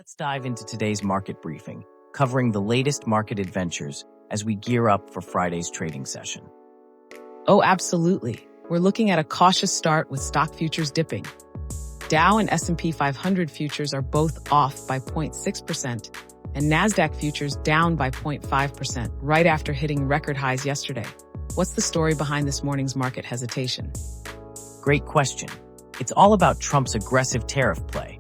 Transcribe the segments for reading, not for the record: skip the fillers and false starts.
Let's dive into today's market briefing, covering the latest market adventures as we gear up for Friday's trading session. Oh, absolutely. We're looking at a cautious start with stock futures dipping. Dow and S&P 500 futures are both off by 0.6%, and NASDAQ futures down by 0.5% right after hitting record highs yesterday. What's the story behind this morning's market hesitation? Great question. It's all about Trump's aggressive tariff play.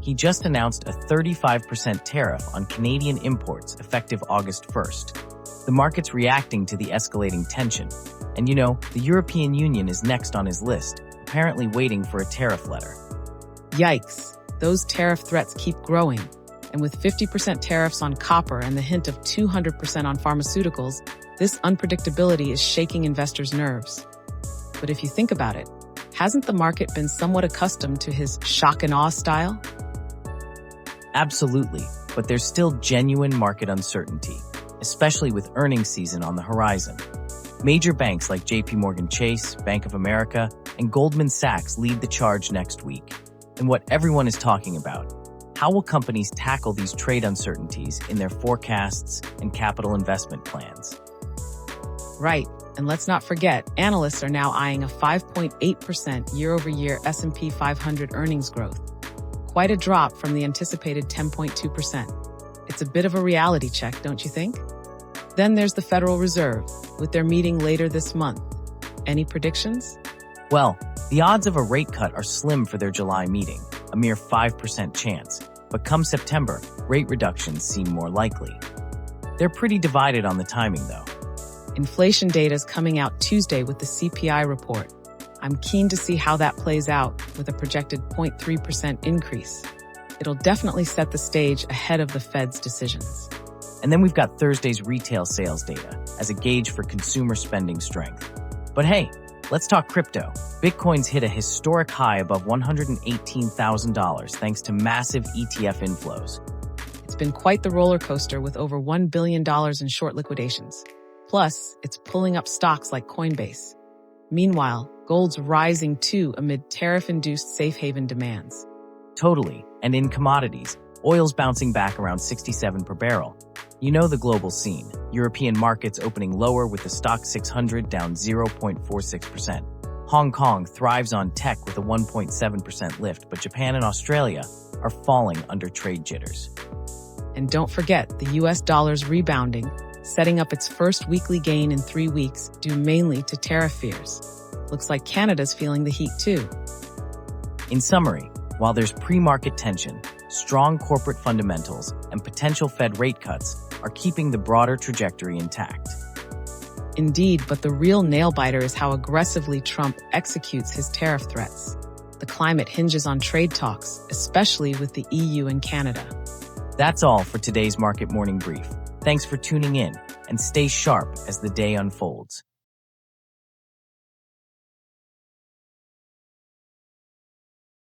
He just announced a 35% tariff on Canadian imports effective August 1st. The market's reacting to the escalating tension. And the European Union is next on his list, apparently waiting for a tariff letter. Yikes, those tariff threats keep growing. And with 50% tariffs on copper and the hint of 200% on pharmaceuticals, this unpredictability is shaking investors' nerves. But if you think about it, hasn't the market been somewhat accustomed to his shock and awe style? Absolutely, but there's still genuine market uncertainty, especially with earnings season on the horizon. Major banks like JPMorgan Chase, Bank of America, and Goldman Sachs lead the charge next week. And what everyone is talking about: how will companies tackle these trade uncertainties in their forecasts and capital investment plans? Right, and let's not forget, analysts are now eyeing a 5.8% year-over-year S&P 500 earnings growth. Quite a drop from the anticipated 10.2%. It's a bit of a reality check, don't you think? Then there's the Federal Reserve, with their meeting later this month. Any predictions? Well, the odds of a rate cut are slim for their July meeting, a mere 5% chance. But come September, rate reductions seem more likely. They're pretty divided on the timing, though. Inflation data is coming out Tuesday with the CPI report. I'm keen to see how that plays out with a projected 0.3% increase. It'll definitely set the stage ahead of the Fed's decisions. And then we've got Thursday's retail sales data as a gauge for consumer spending strength. But hey, let's talk crypto. Bitcoin's hit a historic high above $118,000 thanks to massive ETF inflows. It's been quite the roller coaster with over $1 billion in short liquidations. Plus, it's pulling up stocks like Coinbase. Meanwhile, gold's rising too amid tariff-induced safe haven demands. Totally. And in commodities, oil's bouncing back around 67 per barrel. You know the global scene. European markets opening lower with the Stoxx 600 down 0.46%. Hong Kong thrives on tech with a 1.7% lift, but Japan and Australia are falling under trade jitters. And don't forget, the US dollar's rebounding, setting up its first weekly gain in 3 weeks due mainly to tariff fears. Looks like Canada's feeling the heat too. In summary, while there's pre-market tension, strong corporate fundamentals and potential Fed rate cuts are keeping the broader trajectory intact. Indeed, but the real nail-biter is how aggressively Trump executes his tariff threats. The climate hinges on trade talks, especially with the EU and Canada. That's all for today's Market Morning Brief. Thanks for tuning in, and stay sharp as the day unfolds.